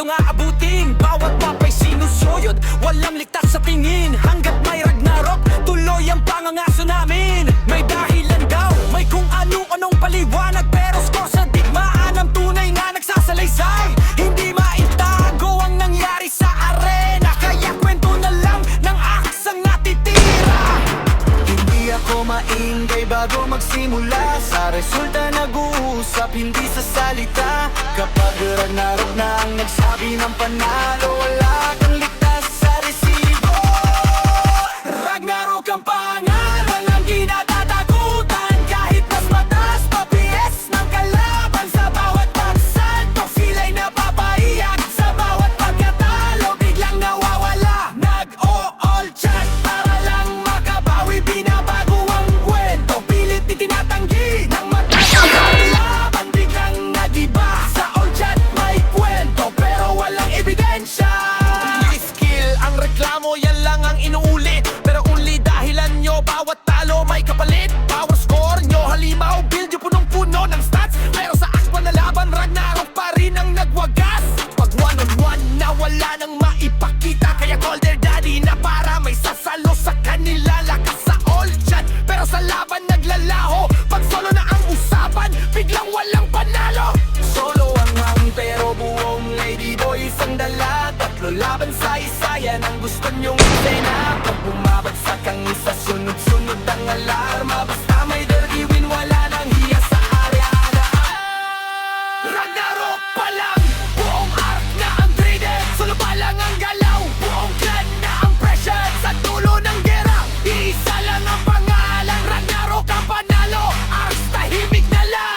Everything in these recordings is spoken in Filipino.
siguradong aabutin. Bawat mapa'y sinusuyod, walang ligtas sa tingin. Hanggat may Ragnarok, tuloy ang pangangaso namin. May dahilan daw, may kung anong paliwanag, pero score sa digmaan ang tunay na nagsasalaysay. Hindi maitago ang nangyari sa arena, kaya kwento na lang ng aksang natitira. Hindi ako maingay bago magsimula, sa resulta nag-uusap, hindi sa salita. Kapag Ragnarok na ang nagsabi ng panalo, wala kang ligtas sa resibo. Ragnarok ang pangalan ang kinatatakutan, kahit mas mataas pa PS ng kalaban. Sa bawat pagsalto, sila'y napapaiyak, sa bawat pagkatalo, biglang nawawala. Nag-o-all chat para lang makabawi, binabago ang kwento, pilit itinatanggi ng mataas ang laban. Biglang nag-iba, sa all chat may kwento, pero walang ebidensya. Skill ang reklamo, yan lang ang inuulit, pero only dahilan nyo, bawat talo may kapalit. Power score nyo, halimaw, build nyo punong-puno ng stats, pero sa akwa na laban, Ragnarok pa rin ang nagwagas. Pag one-on-one na wala nang maipakita, kaya call their daddy na para may sasalo sa kanila. Lakas sa all chat, pero sa laban naglalaho. Pag solo na ang usapan, biglang walang panalo. Solo ang hangin pero buong ladyboys ang dala. Tatlo laban sa isa, yan ang gusto nyong isena. Pag bumabagsak ang isa, sunod-sunod ang alarma. Basta may dirty win, wala nang hiya sa arena. Ragnarok pa lang, buong arc na ang traded. Solo pa lang ang galaw, buong clan na ang pressure. Sa dulo ng gera, isa lang ang pangalan. Ragnarok ang panalo, arcs tahimik na lang.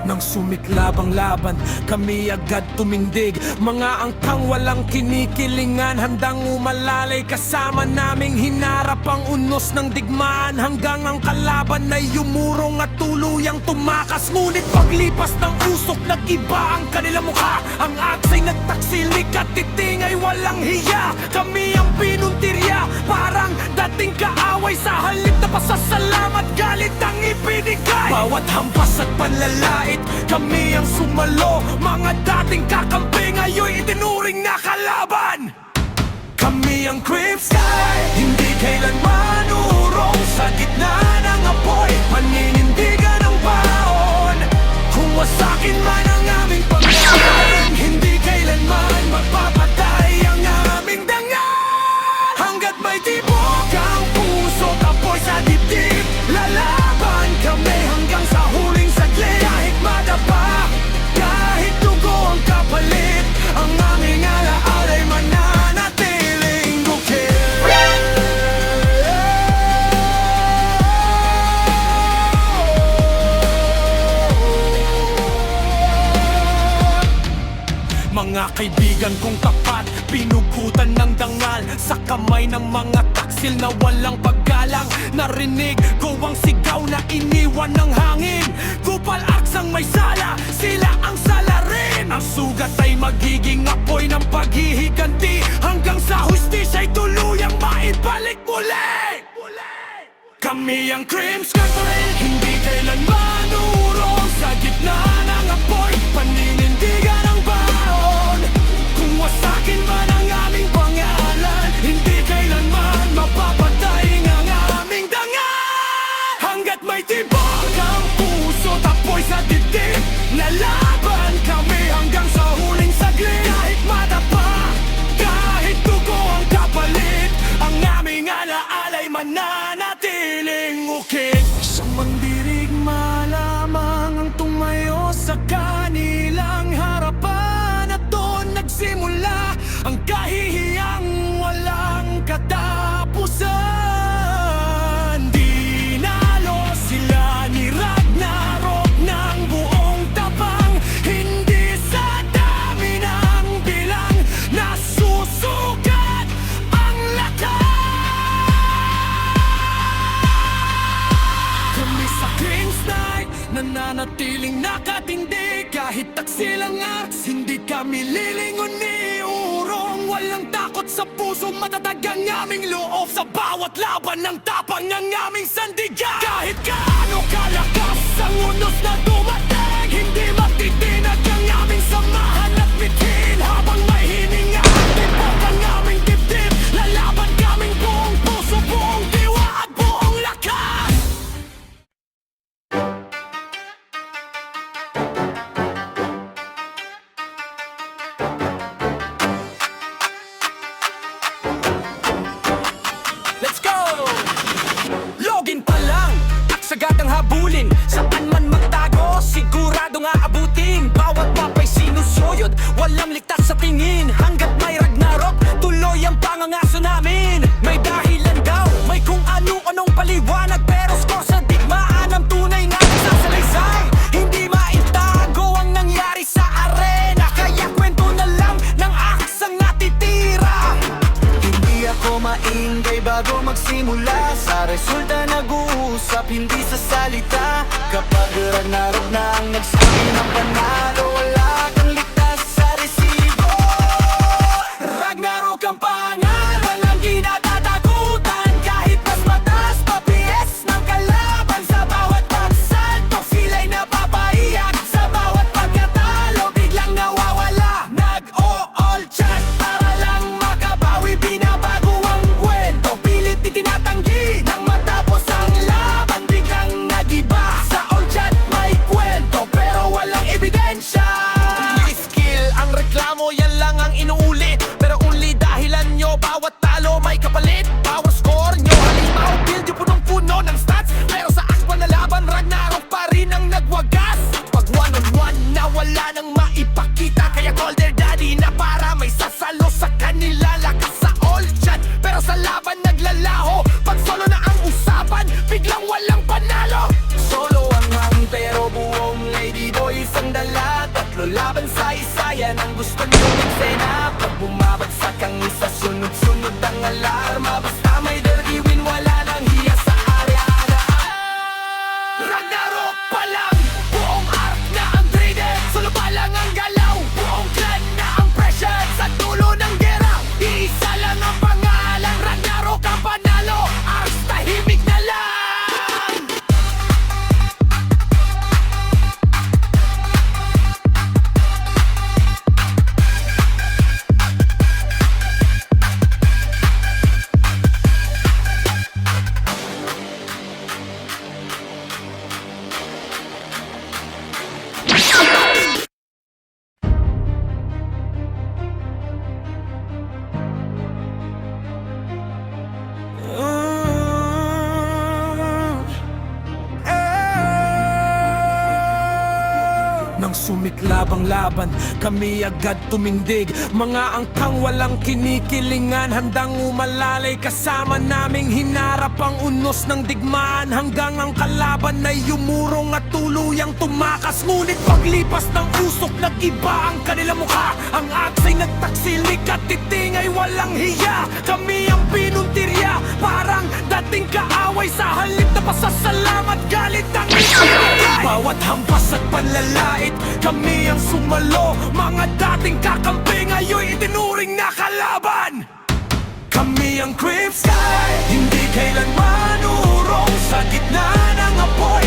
Nang sumiklab ang laban, kami agad tumindig. Mga angkang walang kinikilingan, handang umalalay. Kasama naming hinarap ang unos ng digmaan, hanggang ang kalaban ay yumurong at tuluyang tumakas. Ngunit paglipas ng usok, nag-iba ang kanilang mukha. Ang aksay nagtaksilik at titing ay walang hiya. Kami ang pinuntirya, parang dating kaaway. Sa halip na pasasalamat, galit ang ibinigay. Bawat hampas at panlalait, kami ang sumalo. Mga dating kakampi, ngayon'y itinuring na kalaban. Kami ang Crimp Sky, hindi kailanman urong. Sa gitna ng apoy, paninindigan ang baon. Kung wasakin man ang aming pangalan, hindi kailanman magpapatay ang aming dangal. Hanggat may tibok ang puso, tapoy sa dibdib, lalaban kami hanggang sa huling saglit. Kahit madapa, kahit dugo ang kapalit, ang aming alaala ay mananatiling bukid. Mga kaibigan kong tapat, pinugutan ng dangal sa kamay ng mga taksil na walang paggalang. Narinig ko ang sigaw na iniwan ng hangin. Kupal aksang may sala, sila ang salarin. Ang sugat ay magiging apoy ng paghihiganti, hanggang sa hustisya'y tuluyang maibalik muli. Kami ang Crimp Sky, hindi kailanman urong. Sa gitna ng apoy, paninindigan ang baon. Kung wasakin man ang aming pangalan, hindi kailanman mapapatay ang aming dangal. Hanggat may tibok ang puso, tapoy sa dibdib, lalaban kami hanggang sa huling saglit. Kahit madapa, kahit dugo ang kapalit, ang aming alaala'y mananatiling ukit. Sa mandirigma lamang ang tumayo sa kanilang harapan, at doon nagsimula ang kahihiyang walang katapusan. Dinalo sila ni Ragnarok ng buo mananatiling nakatindig. Kahit taksil ang aks, hindi kami lilingon ni urong. Walang takot sa puso, matatag ang aming loob. Sa bawat laban ng tapang ng aming sandigan. Kahit gaano kalakas ang unos na dumating, hindi matitinag ang aming samahan at bitin. Habang may hininga, tibok ang aming dibdib. Lalaban kaming buong puso, buong diwa at buong lakas. Let's go! Login pa lang at sagatang habulin. Saan man magtago, sigurado nga abutin. Bawat mapa'y sinusuyod, walang ligtas sa tingin. Hanggat may Ragnarok, tuloy ang pangangaso namin. May dahilan daw, may kung ano-anong paliwanag, pero score sa digmaan ang tunay na nagsasalaysay. Hindi maitago ang nangyari sa arena, kaya kwento na lang ng aks ang natitira. Hindi ako maingay bago magsimula. Sa resulta nag-uusap, hindi sa salita. Kapag Ragnarok na ang nagsabi ng panalo, wala kang ligtas sa resibo. Ragnarok ang pangalan, walang kinatatakutan. Kahit mas mataas pa PS ng kalaban. Sa bawat pagsalto, sila'y napapaiyak. Sa bawat pagkatalo, biglang nawawala. Nag-o-all chat para lang makabawi. Binabago ang kwento, pilit itinatanggi. Nang matapos ang laban, biglang nagiba. Sa all chat may kwento, pero walang ebidensya. Skill ang reklamo, yan lang ang inuulit. Pero only dahilan nyo, bawat talo may kapalit. Power score nyo, halimaw, build yung punong-puno ng stats. Pero sa akwa na laban, Ragnarok pa rin ang nagwagas. Pag one-on-one na wala nang maipakita, kaya call their daddy na para may sasalo sa kanila. Lakas sa all chat, pero sa laban naglalaho. Pag solo na ang usapan, biglang walang panalo. Solo ang hang pero buong Lady Boys ang dala. Tatlo laban sa isa, yan ang gusto nyo eksena. Pag bumabagsak ang isa, sunod-sunod ang alarma. Basta may dirty win, wala nang hiya sa arena. Ragnarok pa lang, buong arc na ang traded. Solo pa lang ang galaw, buong clan na ang pressure. Sa dulo ng gera, iisa lang ang pangalan. Ragnarok ang panalo, arcs tahimik na lang. Nang sumiklab ang laban, kami agad tumindig. Mga angkang walang kinikilingan, handang umalalay. Kasama naming hinarap ang unos ng digmaan. Hanggang ang kalaban ay yumurong at tuluyang tumakas. Ngunit paglipas ng usok, nag-iba ang kanilang mukha. Ang aksay nagtaksilik at titing ay walang hiya. Kami ang pinuntirya, parang dating kaaway. Sa halip na pasasalamat, galit ang ibigay. Bawat hampas at panlalait, kami ang sumalo. Mga dating kakampi, ngayon itinuring na kalaban. Kami ang Crip Sky, hindi kailanman urong. Sa gitna ng apoy,